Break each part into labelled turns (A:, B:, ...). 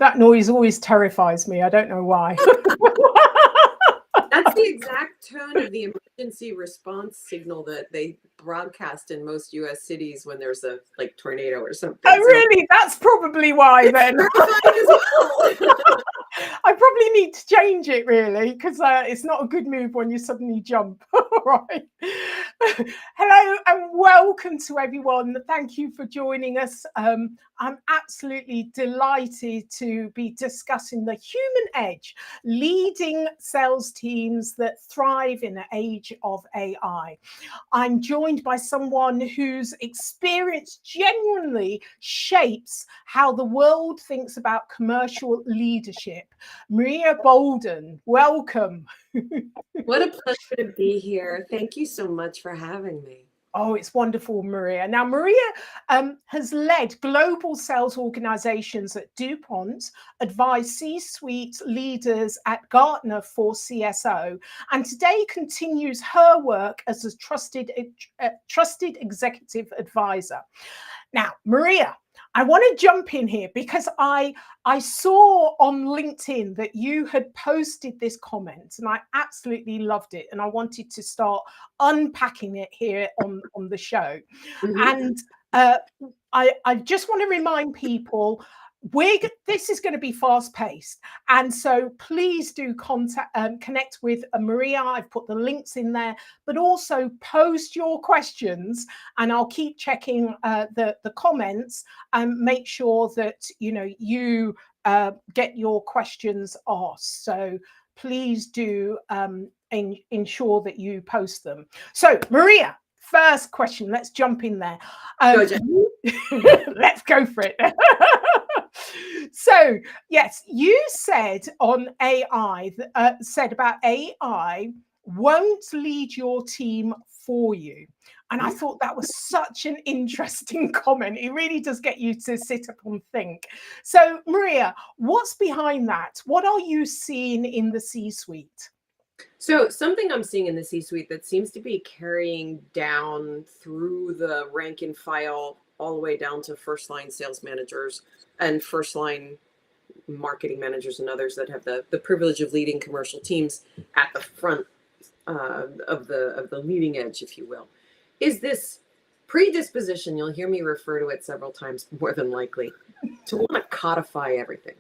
A: That noise always terrifies me. I don't know why.
B: That's the exact tone of the emergency response signal that they broadcast in most U.S. cities when there's a tornado or something.
A: Oh, really? That's probably why then.
B: Terrifying as well.
A: I probably need to change it, really, because it's not a good move when you suddenly jump. Right. Hello and welcome to everyone. Thank you for joining us. I'm absolutely delighted to be discussing the human edge, leading sales teams that thrive in the age of AI. I'm joined by someone whose experience genuinely shapes how the world thinks about commercial leadership. Maria Boulden, welcome.
B: What a pleasure to be here. Thank you so much for having me.
A: Oh, it's wonderful, Maria. Now, Maria has led global sales organizations at DuPont, advised C-suite leaders at Gartner for CSO, and today continues her work as a trusted executive advisor. Now, Maria, I want to jump in here because I saw on LinkedIn that you had posted this comment and I absolutely loved it. And I wanted to start unpacking it here on the show. And I just want to remind people, this is going to be fast paced. And so please do connect with Maria. I've put the links in there, but also post your questions and I'll keep checking the comments and make sure that, you get your questions asked. So please do ensure that you post them. So Maria, first question, let's jump in there. Let's go for it. So, yes, you said on AI, about AI won't lead your team for you. And I thought that was such an interesting comment. It really does get you to sit up and think. So, Maria, what's behind that? What are you seeing in the C-suite?
B: So something I'm seeing in the C-suite that seems to be carrying down through the rank and file all the way down to first line sales managers and first line marketing managers and others that have the privilege of leading commercial teams at the front of the leading edge, if you will, is this predisposition, you'll hear me refer to it several times more than likely, to want to codify everything.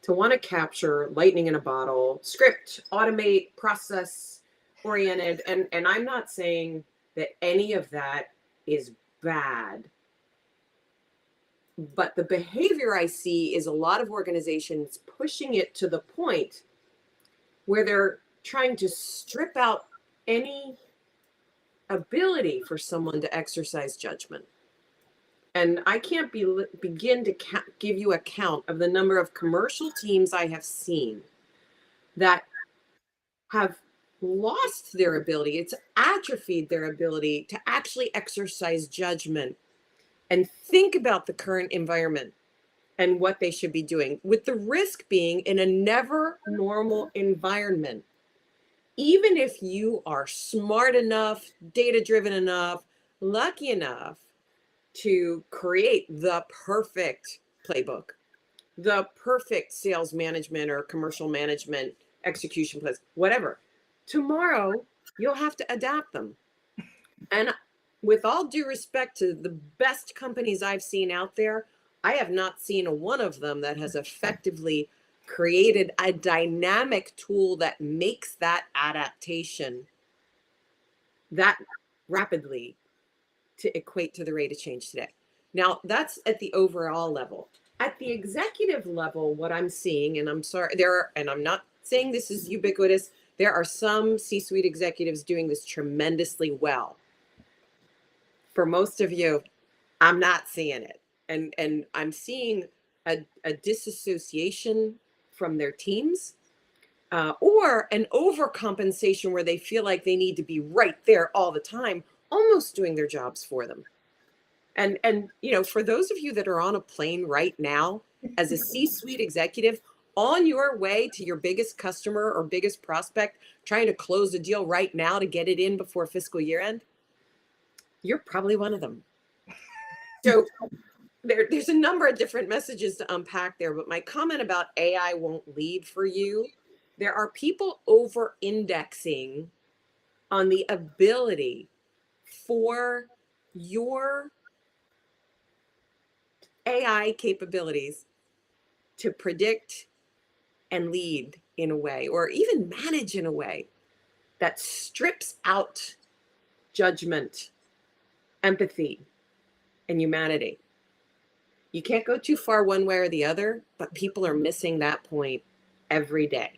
B: To want to capture lightning in a bottle, script, automate, process oriented. And I'm not saying that any of that is bad. But the behavior I see is a lot of organizations pushing it to the point where they're trying to strip out any ability for someone to exercise judgment. And I can't begin to give you a count of the number of commercial teams I have seen that have lost their ability. It's atrophied their ability to actually exercise judgment and think about the current environment and what they should be doing, with the risk being in a never normal environment. Even if you are smart enough, data-driven enough, lucky enough to create the perfect playbook, the perfect sales management or commercial management execution place, whatever. Tomorrow, you'll have to adapt them. And with all due respect to the best companies I've seen out there, I have not seen one of them that has effectively created a dynamic tool that makes that adaptation that rapidly to equate to the rate of change today. Now, that's at the overall level. At the executive level, what I'm seeing, and I'm sorry, and I'm not saying this is ubiquitous, there are some C-suite executives doing this tremendously well. For most of you, I'm not seeing it. And I'm seeing a disassociation from their teams, or an overcompensation where they feel like they need to be right there all the time, almost doing their jobs for them. And for those of you that are on a plane right now as a C-suite executive on your way to your biggest customer or biggest prospect, trying to close a deal right now to get it in before fiscal year end, you're probably one of them. So there's a number of different messages to unpack there, but my comment about AI won't lead for you, there are people over indexing on the ability for your AI capabilities to predict and lead in a way, or even manage in a way that strips out judgment, empathy, and humanity. You can't go too far one way or the other, but people are missing that point every day.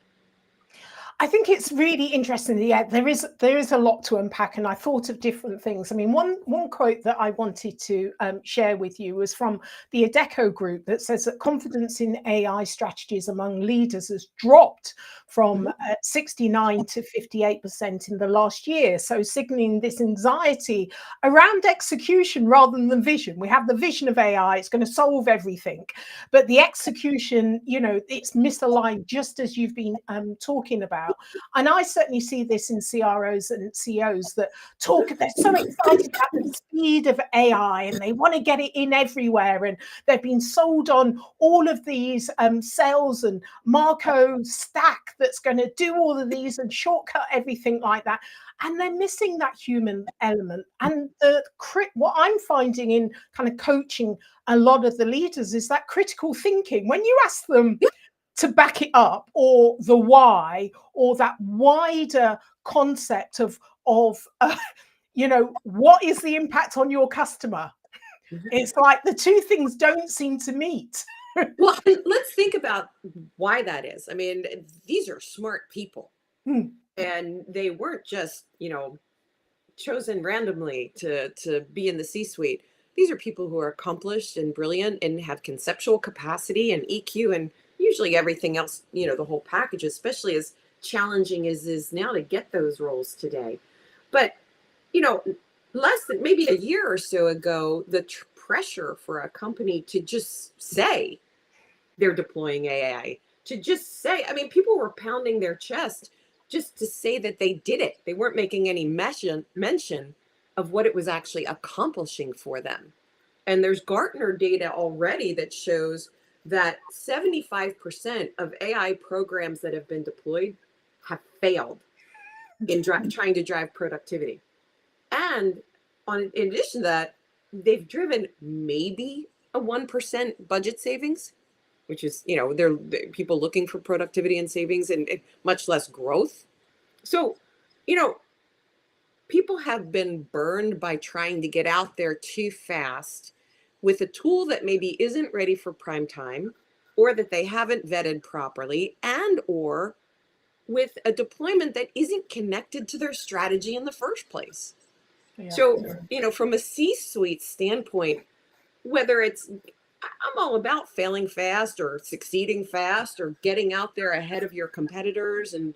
A: I think it's really interesting. Yeah, there is a lot to unpack, and I thought of different things. I mean, one quote that I wanted to share with you was from the Adecco group that says that confidence in AI strategies among leaders has dropped from 69 to 58% in the last year. So signaling this anxiety around execution rather than vision. We have the vision of AI; it's going to solve everything, but the execution, it's misaligned, just as you've been talking about. And I certainly see this in CROs and CEOs that they're so excited about the speed of AI and they want to get it in everywhere. And they've been sold on all of these sales and Marco stack that's going to do all of these and shortcut everything like that. And they're missing that human element. And what I'm finding in kind of coaching a lot of the leaders is that critical thinking. When you ask them to back it up, or the why, or that wider concept of what is the impact on your customer? It's like the two things don't seem to meet.
B: Well, let's think about why that is. I mean, these are smart people, and they weren't just, chosen randomly to be in the C-suite. These are people who are accomplished and brilliant and have conceptual capacity and EQ and usually everything else, the whole package, especially as challenging as is now to get those roles today. But, less than maybe a year or so ago, the pressure for a company to just say they're deploying AI, to just say, I mean, people were pounding their chest just to say that they did it. They weren't making any mention of what it was actually accomplishing for them. And there's Gartner data already that shows that 75% of AI programs that have been deployed have failed in trying to drive productivity. And in addition to that, they've driven maybe a 1% budget savings, which is, they're people looking for productivity and savings and much less growth. So, people have been burned by trying to get out there too fast with a tool that maybe isn't ready for prime time, or that they haven't vetted properly, and or with a deployment that isn't connected to their strategy in the first place. Yeah. So, from a C-suite standpoint, whether I'm all about failing fast or succeeding fast or getting out there ahead of your competitors and,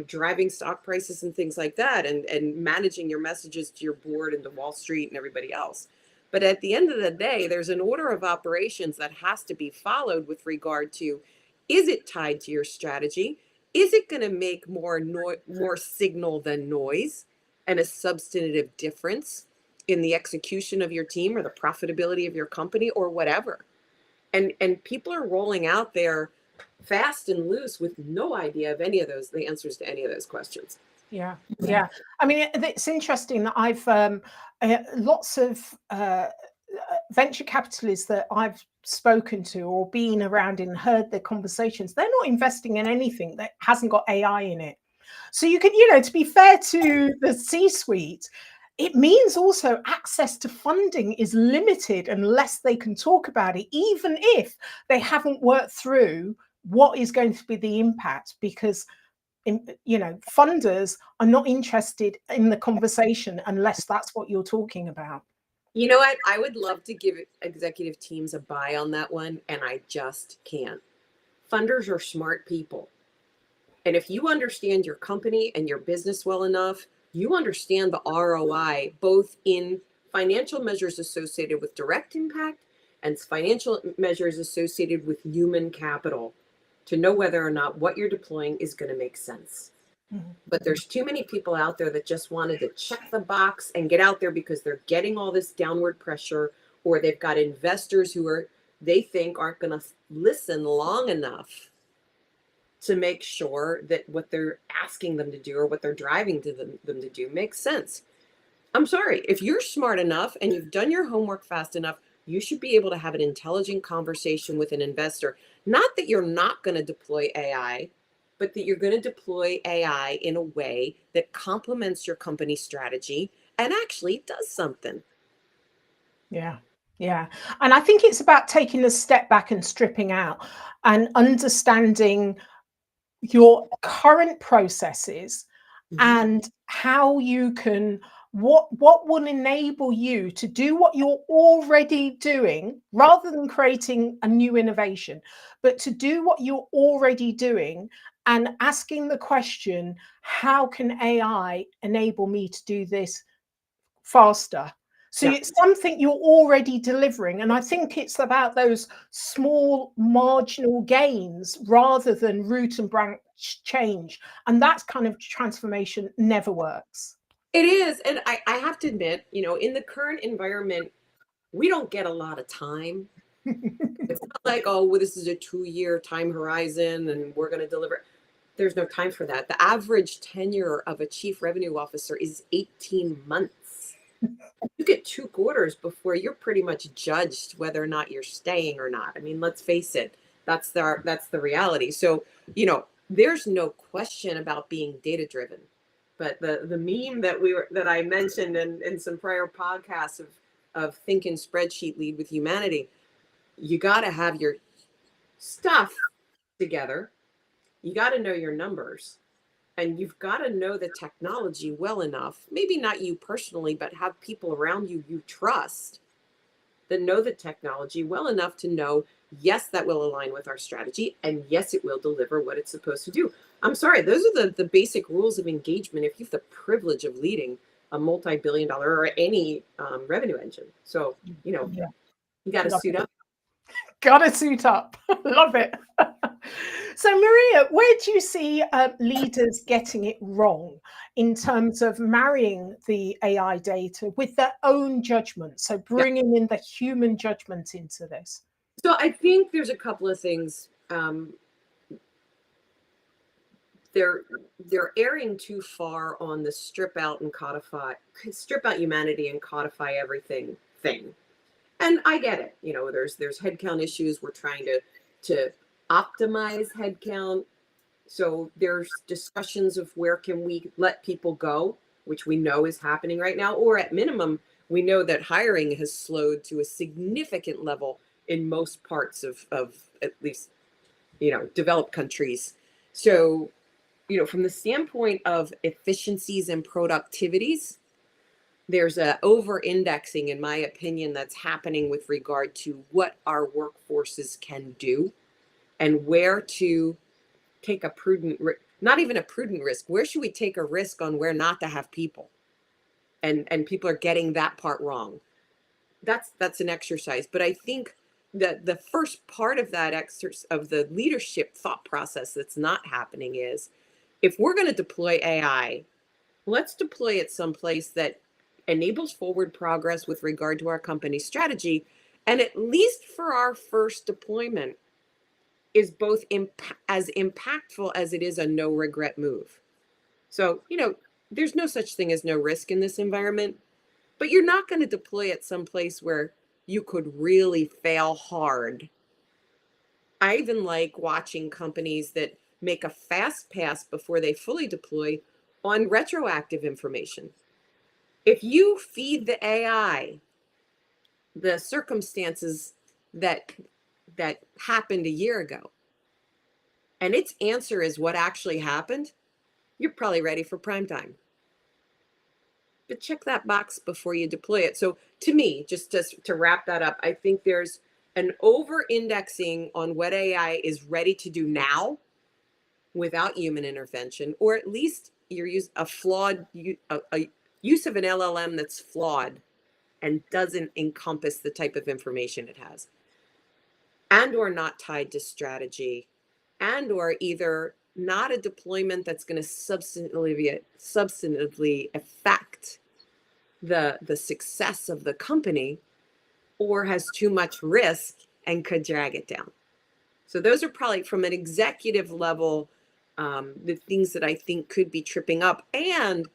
B: driving stock prices and things like that, and managing your messages to your board and to Wall Street and everybody else. But at the end of the day, there's an order of operations that has to be followed with regard to, is it tied to your strategy? Is it going to make more signal than noise and a substantive difference in the execution of your team or the profitability of your company or whatever? And people are rolling out there fast and loose with no idea of the answers to any of those questions.
A: Yeah. I mean, it's interesting that I've lots of venture capitalists that I've spoken to or been around and heard their conversations, they're not investing in anything that hasn't got AI in it. So you can, to be fair to the C-suite, it means also access to funding is limited unless they can talk about it, even if they haven't worked through what is going to be the impact, because funders are not interested in the conversation unless that's what you're talking about.
B: You know what? I would love to give executive teams a buy on that one, and I just can't. Funders are smart people. And if you understand your company and your business well enough, you understand the ROI, both in financial measures associated with direct impact and financial measures associated with human capital, to know whether or not what you're deploying is going to make sense. But there's too many people out there that just wanted to check the box and get out there because they're getting all this downward pressure, or they've got investors who they think aren't going to listen long enough to make sure that what they're asking them to do or what they're driving them to do makes sense. I'm sorry, if you're smart enough and you've done your homework fast enough, you should be able to have an intelligent conversation with an investor. Not that you're not going to deploy AI, but that you're going to deploy AI in a way that complements your company strategy and actually does something.
A: Yeah. Yeah. And I think it's about taking a step back and stripping out and understanding your current processes and how you can what will enable you to do what you're already doing rather than creating a new innovation, but to do what you're already doing and asking the question, how can AI enable me to do this faster? So
B: Yeah.
A: it's something you're already delivering. And I think it's about those small marginal gains rather than root and branch change. And that kind of transformation never works.
B: It is. And I have to admit, in the current environment, we don't get a lot of time. It's not like, oh, well, this is a 2-year time horizon and we're going to deliver. There's no time for that. The average tenure of a chief revenue officer is 18 months. You get 2 quarters before you're pretty much judged whether or not you're staying or not. I mean, let's face it, that's the reality. So, there's no question about being data driven. But the meme that I mentioned in some prior podcasts of think in spreadsheet, lead with humanity, you got to have your stuff together. You got to know your numbers, and you've got to know the technology well enough, maybe not you personally, but have people around you trust that know the technology well enough to know, yes, that will align with our strategy, and yes, it will deliver what it's supposed to do. I'm sorry, those are the basic rules of engagement if you have the privilege of leading a multi-billion-dollar or any revenue engine. So,
A: Yeah.
B: you got to suit up.
A: Gotta suit up. Love it. So, Maria, where do you see leaders getting it wrong in terms of marrying the AI data with their own judgment? So,
B: Yeah.
A: bringing in the human judgment into this.
B: So I think there's a couple of things. They're erring too far on the strip out humanity and codify everything thing. And I get it. There's headcount issues. We're trying to optimize headcount. So there's discussions of where can we let people go, which we know is happening right now, or at minimum, we know that hiring has slowed to a significant level in most parts of at least, developed countries. So, from the standpoint of efficiencies and productivities, there's a over-indexing, in my opinion, that's happening with regard to what our workforces can do and where to take a prudent, not even a prudent risk. Where should we take a risk on where not to have people? And people are getting that part wrong. That's an exercise. But I think that the first part of that exercise of the leadership thought process that's not happening is, if we're going to deploy AI, let's deploy it someplace that enables forward progress with regard to our company strategy. And at least for our first deployment, is both as impactful as it is a no regret move. So, there's no such thing as no risk in this environment, but you're not going to deploy it someplace where you could really fail hard. I even like watching companies that make a fast pass before they fully deploy on retroactive information. If you feed the AI the circumstances that happened a year ago, and its answer is what actually happened, you're probably ready for prime time. But check that box before you deploy it. So to me, just to wrap that up, I think there's an over-indexing on what AI is ready to do now without human intervention, or at least you're a use of an LLM that's flawed and doesn't encompass the type of information it has, and or not tied to strategy, and or either not a deployment that's going to substantively affect the success of the company, or has too much risk and could drag it down. So those are probably from an executive level, the things that I think could be tripping up. And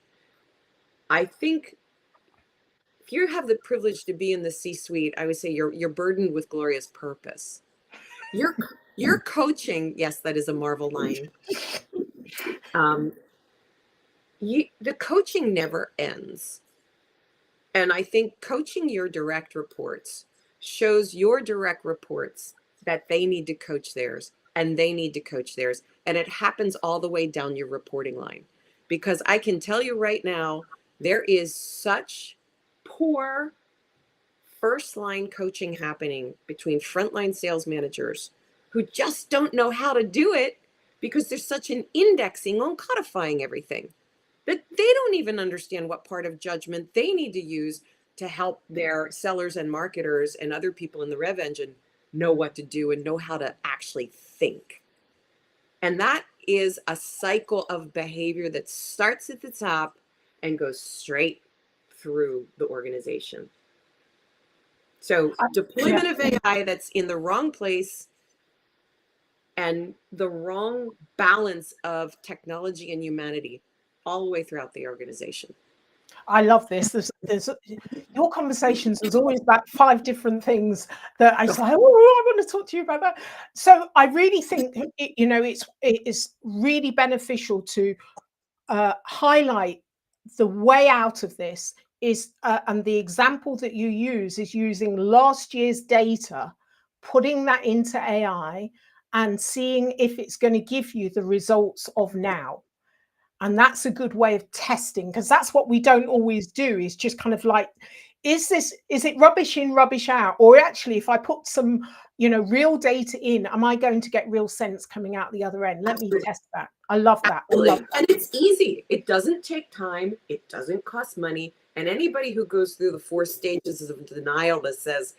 B: I think if you have the privilege to be in the C-suite, I would say you're burdened with glorious purpose. You're coaching. Yes, that is a Marvel line. The coaching never ends. And I think coaching your direct reports shows your direct reports that they need to coach theirs and they need to coach theirs. And it happens all the way down your reporting line. Because I can tell you right now, there is such poor first line coaching happening between frontline sales managers who just don't know how to do it because there's such an indexing on codifying everything that they don't even understand what part of judgment they need to use to help their sellers and marketers and other people in the rev engine know what to do and know how to actually think. And that is a cycle of behavior that starts at the top and goes straight through the organization. So deployment of AI that's in the wrong place and the wrong balance of technology and humanity all the way throughout the organization.
A: I love this. There's your conversations. There's always about 5 different things that I say, oh, I want to talk to you about that. So I really think it is really beneficial to highlight the way out of this is, and the example that you use is using last year's data, putting that into AI and seeing if it's going to give you the results of now. And that's a good way of testing, because that's what we don't always do, is just kind of like, is it rubbish in, rubbish out? Or actually, if I put some, real data in, am I going to get real sense coming out the other end? Let me test that. I love that.
B: Absolutely. I love that. And it's easy. It doesn't take time. It doesn't cost money. And anybody who goes through the 4 stages of denial that says,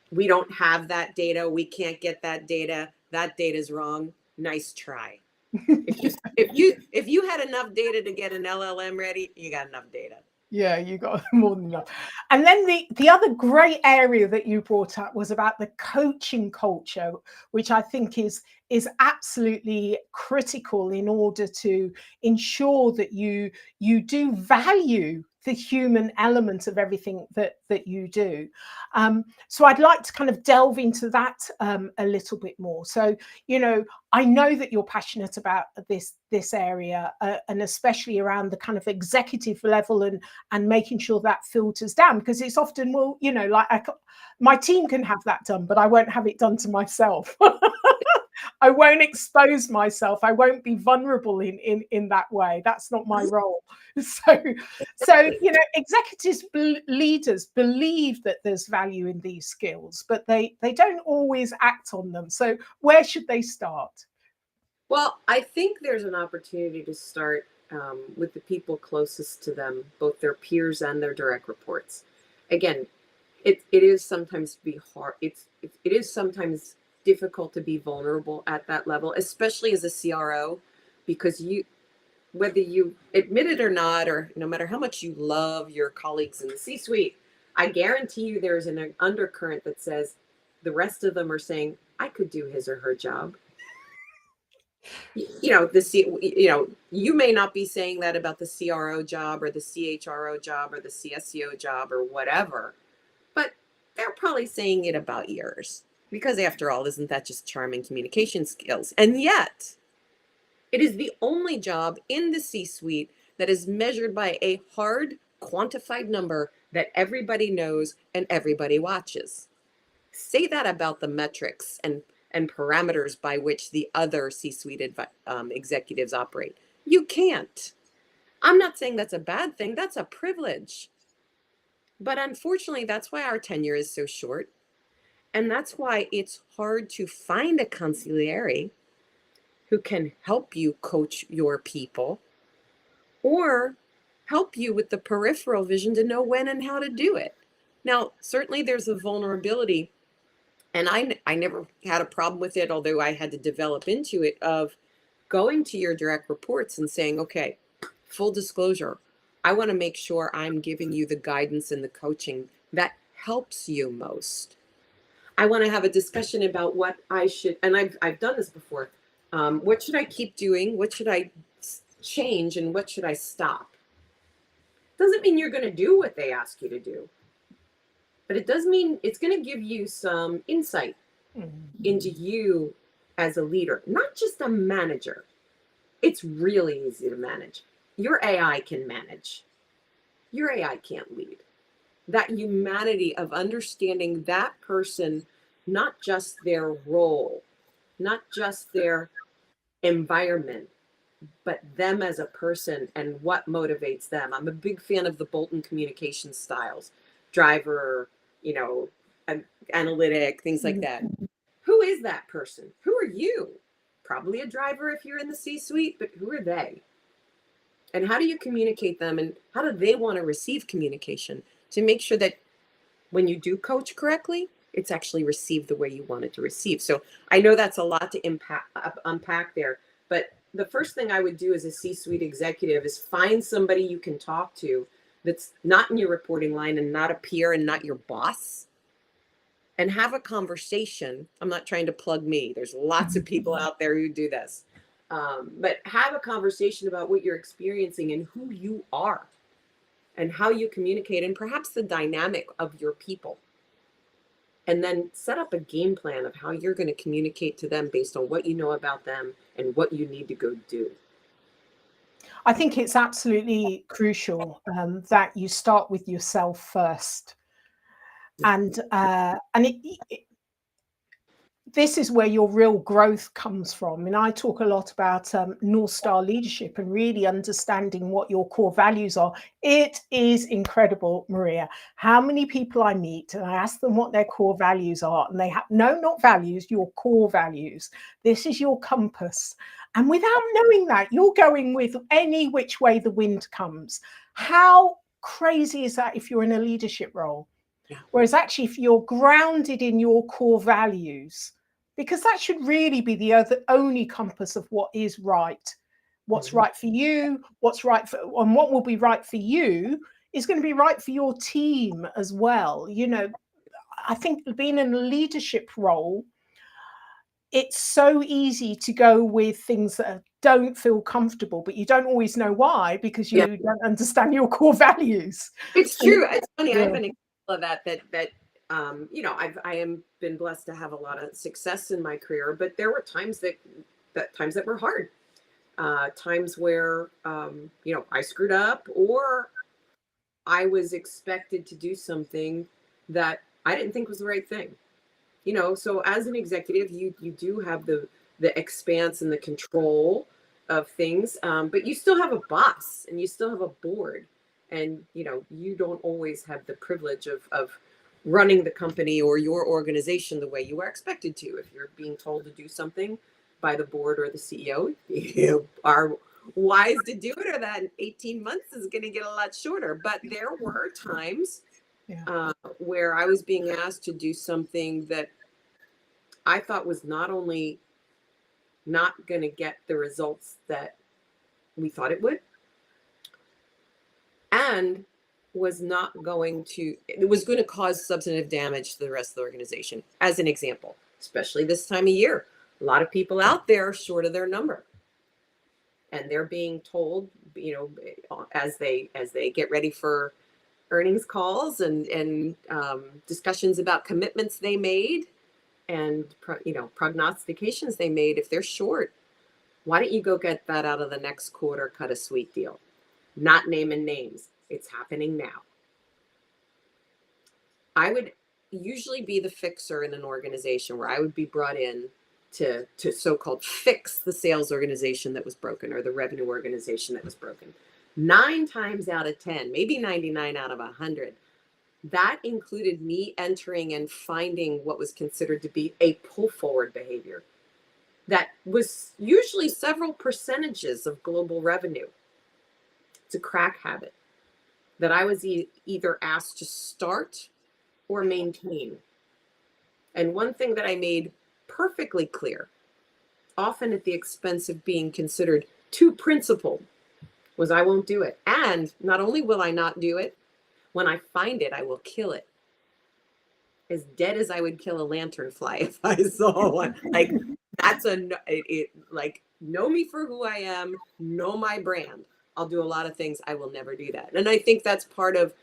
B: we don't have that data, we can't get that data is wrong, nice try. If you had enough data to get an LLM ready, you got enough data.
A: Yeah, you got more than enough. And then the other great area that you brought up was about the coaching culture, which I think is absolutely critical in order to ensure that you do value the human element of everything that you do. So I'd like to kind of delve into that a little bit more. So, I know that you're passionate about this area, and especially around the kind of executive level and making sure that filters down, because it's often, well, like my team can have that done, but I won't have it done to myself. I won't expose myself. I won't be vulnerable in that way. That's not my role. So executives, leaders believe that there's value in these skills, but they don't always act on them. So where should they start?
B: Well, I think there's an opportunity to start with the people closest to them, both their peers and their direct reports. Again, it is sometimes hard. It is sometimes difficult to be vulnerable at that level, especially as a CRO, because whether you admit it or not, or no matter how much you love your colleagues in the C-suite, I guarantee you there's an undercurrent that says the rest of them are saying, I could do his or her job. You may not be saying that about the CRO job or the CHRO job or the CSCO job or whatever, but they're probably saying it about yours. Because after all, isn't that just charming communication skills? And yet, it is the only job in the C-suite that is measured by a hard, quantified number that everybody knows and everybody watches. Say that about the metrics and parameters by which the other C-suite executives operate. You can't. I'm not saying that's a bad thing. That's a privilege. But unfortunately, that's why our tenure is so short. And that's why it's hard to find a consigliere who can help you coach your people or help you with the peripheral vision to know when and how to do it. Now, certainly there's a vulnerability, and I never had a problem with it, although I had to develop into it, of going to your direct reports and saying, okay, full disclosure, I want to make sure I'm giving you the guidance and the coaching that helps you most. I want to have a discussion about what I should, and I've done this before. What should I keep doing? What should I change? And what should I stop? Doesn't mean you're going to do what they ask you to do, but it does mean it's going to give you some insight into you as a leader, not just a manager. It's really easy to manage. Your AI can manage. Your AI can't lead. That humanity of understanding that person, not just their role, not just their environment, but them as a person and what motivates them. I'm a big fan of the Boulden communication styles, driver, analytic, things like that. Who is that person? Who are you? Probably a driver if you're in the C-suite, but who are they? And how do you communicate them, and how do they want to receive communication to make sure that when you do coach correctly, it's actually received the way you want it to receive? So I know that's a lot to unpack there, but the first thing I would do as a C-suite executive is find somebody you can talk to that's not in your reporting line and not a peer and not your boss, and have a conversation. I'm not trying to plug me. There's lots of people out there who do this. But have a conversation about what you're experiencing and who you are and how you communicate, and perhaps the dynamic of your people. And then set up a game plan of how you're going to communicate to them based on what you know about them and what you need to go do.
A: I think it's absolutely crucial that you start with yourself first. And this is where your real growth comes from. And I talk a lot about North Star leadership and really understanding what your core values are. It is incredible, Maria, how many people I meet and I ask them what their core values are, and they have not values, your core values. This is your compass. And without knowing that, you're going with any which way the wind comes. How crazy is that if you're in a leadership role?
B: Yeah.
A: Whereas actually, if you're grounded in your core values, because that should really be the only compass of what is right, what's right for you, what's right for, and what will be right for you is going to be right for your team as well. I think being in a leadership role, it's so easy to go with things that don't feel comfortable, but you don't always know why, because you don't understand your core values.
B: It's true. It's funny.
A: Yeah.
B: I have an example of that I am been blessed to have a lot of success in my career, but there were times that were hard. Times where I screwed up, or I was expected to do something that I didn't think was the right thing. So as an executive, you do have the expanse and the control of things, but you still have a boss and you still have a board, and you don't always have the privilege of running the company or your organization the way you are expected to. If you're being told to do something by the board or the CEO, you are wise to do it, or that 18 months is going to get a lot shorter. But there were times where I was being asked to do something that I thought was not only not going to get the results that we thought it would, and it was going to cause substantive damage to the rest of the organization. As an example, especially this time of year, a lot of people out there are short of their number, and they're being told, as they get ready for earnings calls and discussions about commitments they made and prognostications they made, if they're short, why don't you go get that out of the next quarter, cut a sweet deal? Not naming names. It's happening now. I would usually be the fixer in an organization, where I would be brought in to so-called fix the sales organization that was broken, or the revenue organization that was broken. 9 times out of 10, maybe 99 out of 100, that included me entering and finding what was considered to be a pull forward behavior that was usually several percentages of global revenue. It's a crack habit that I was either asked to start or maintain. And one thing that I made perfectly clear, often at the expense of being considered too principled, was I won't do it. And not only will I not do it, when I find it, I will kill it. as dead as I would kill a lanternfly if I saw one. Like that's like know me for who I am, know my brand. I'll do a lot of things. I will never do that. And I think that's part of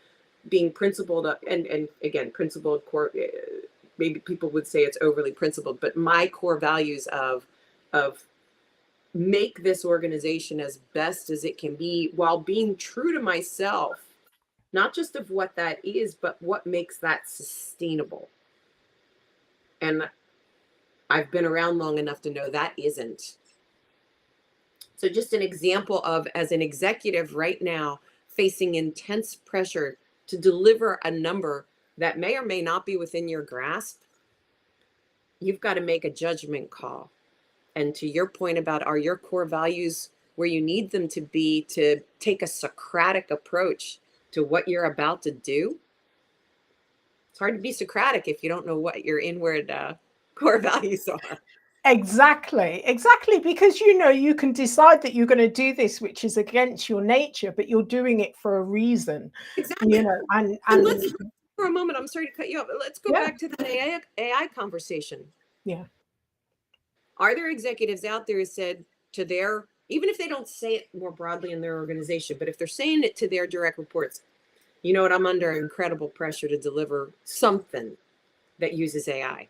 B: being principled, and again, principled core, maybe people would say it's overly principled, but my core values of make this organization as best as it can be while being true to myself, not just of what that is, but what makes that sustainable. And I've been around long enough to know that isn't. So just an example of, as an executive right now, facing intense pressure to deliver a number that may or may not be within your grasp, you've got to make a judgment call. And to your point about, are your core values where you need them to be to take a Socratic approach to what you're about to do? It's hard to be Socratic if you don't know what your inward core values are.
A: Exactly, because you can decide that you're going to do this, which is against your nature, but you're doing it for a reason.
B: Exactly.
A: And
B: let's, for a moment, I'm sorry to cut you off, but let's go back to the AI conversation.
A: Yeah.
B: Are there executives out there who said to their, even if they don't say it more broadly in their organization, but if they're saying it to their direct reports, you know what, I'm under incredible pressure to deliver something that uses AI,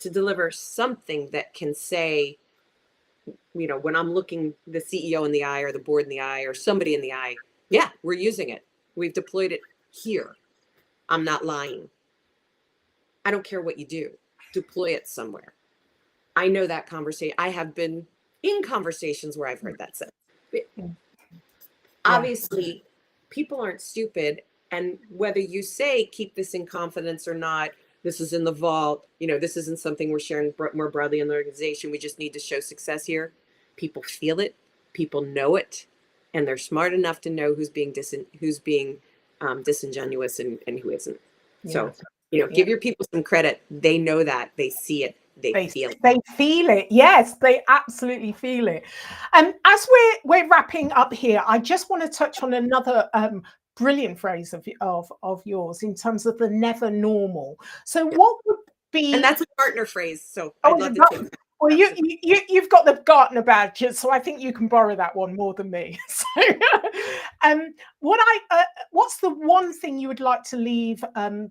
B: to deliver something that can say, when I'm looking the CEO in the eye or the board in the eye or somebody in the eye, yeah, we're using it. We've deployed it here. I'm not lying. I don't care what you do. Deploy it somewhere. I know that conversation. I have been in conversations where I've heard that said. Obviously, people aren't stupid. And whether you say, keep this in confidence or not, this is in the vault, this isn't something we're sharing more broadly in the organization. We just need to show success here. People feel it. People know it. And they're smart enough to know who's being disingenuous and who isn't. Yeah. So, give your people some credit. They know that. They see it. They feel it.
A: They feel it. Yes, they absolutely feel it. And as we're wrapping up here, I just want to touch on another brilliant phrase of yours in terms of the never normal. So what would be,
B: and that's a Gartner phrase, so I'd love to take that.
A: Well, you've got the Gartner badge, so I think you can borrow that one more than me. So, what's the one thing you would like to leave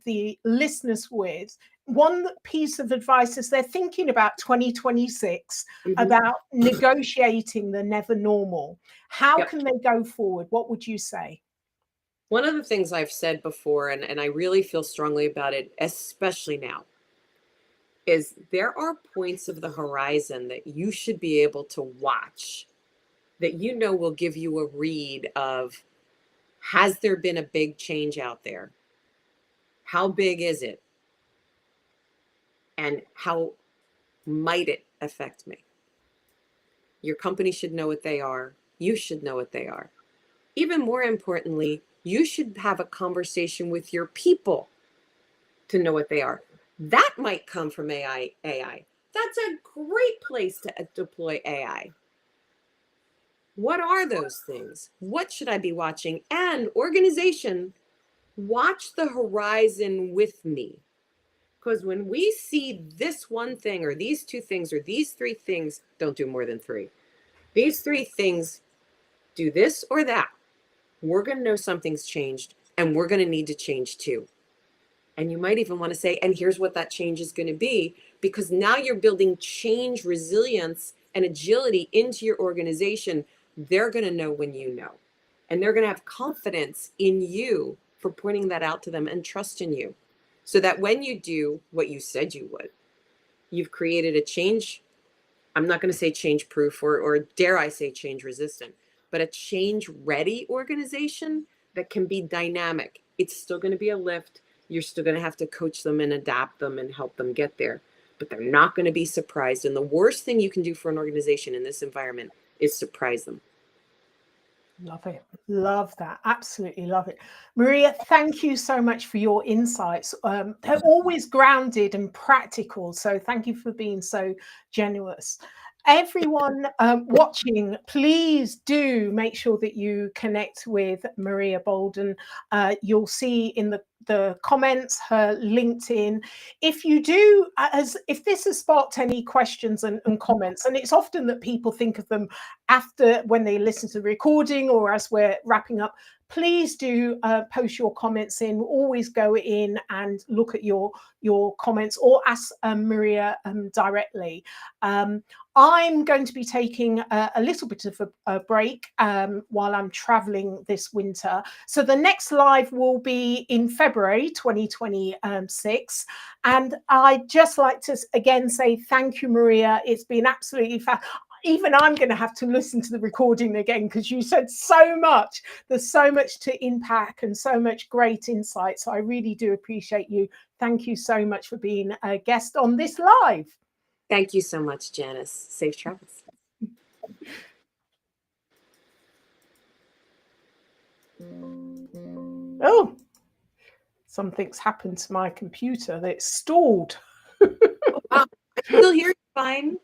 A: the listeners with? One piece of advice as they're thinking about 2026, about negotiating the never normal. How can they go forward? What would you say?
B: One of the things I've said before, and I really feel strongly about it, especially now, is there are points of the horizon that you should be able to watch that will give you a read of, has there been a big change out there? How big is it? And how might it affect me? Your company should know what they are. You should know what they are. Even more importantly, you should have a conversation with your people to know what they are. That might come from AI. That's a great place to deploy AI. What are those things? What should I be watching? And organization, watch the horizon with me. Because when we see this one thing or these two things or these three things, don't do more than three. These three things, do this or that. We're going to know something's changed, and we're going to need to change too. And you might even want to say, and here's what that change is going to be, because now you're building change, resilience, and agility into your organization. They're going to know when you know, and they're going to have confidence in you for pointing that out to them and trust in you, so that when you do what you said you would, you've created a change. I'm not going to say change proof or dare I say change resistant, but a change ready organization that can be dynamic. It's still going to be a lift. You're still going to have to coach them and adapt them and help them get there, but they're not going to be surprised. And the worst thing you can do for an organization in this environment is surprise them.
A: Love it. Love that. Absolutely love it. Maria, thank you so much for your insights. They're always grounded and practical. So thank you for being so generous. Everyone watching, please do make sure that you connect with Maria Boulden. You'll see in the the comments, her LinkedIn. If you do, if this has sparked any questions and comments, and it's often that people think of them after, when they listen to the recording or as we're wrapping up, please do post your comments in. We'll always go in and look at your comments, or ask Maria directly. I'm going to be taking a little bit of a break while I'm traveling this winter. So the next live will be in February 2026. And I'd just like to again say thank you, Maria. It's been absolutely fabulous. Even I'm going to have to listen to the recording again, because you said so much. There's so much to unpack and so much great insight. So I really do appreciate you. Thank you so much for being a guest on this live.
B: Thank you so much, Janice. Safe travels.
A: Oh, something's happened to my computer. That's stalled.
B: Oh, wow. I still hear you fine.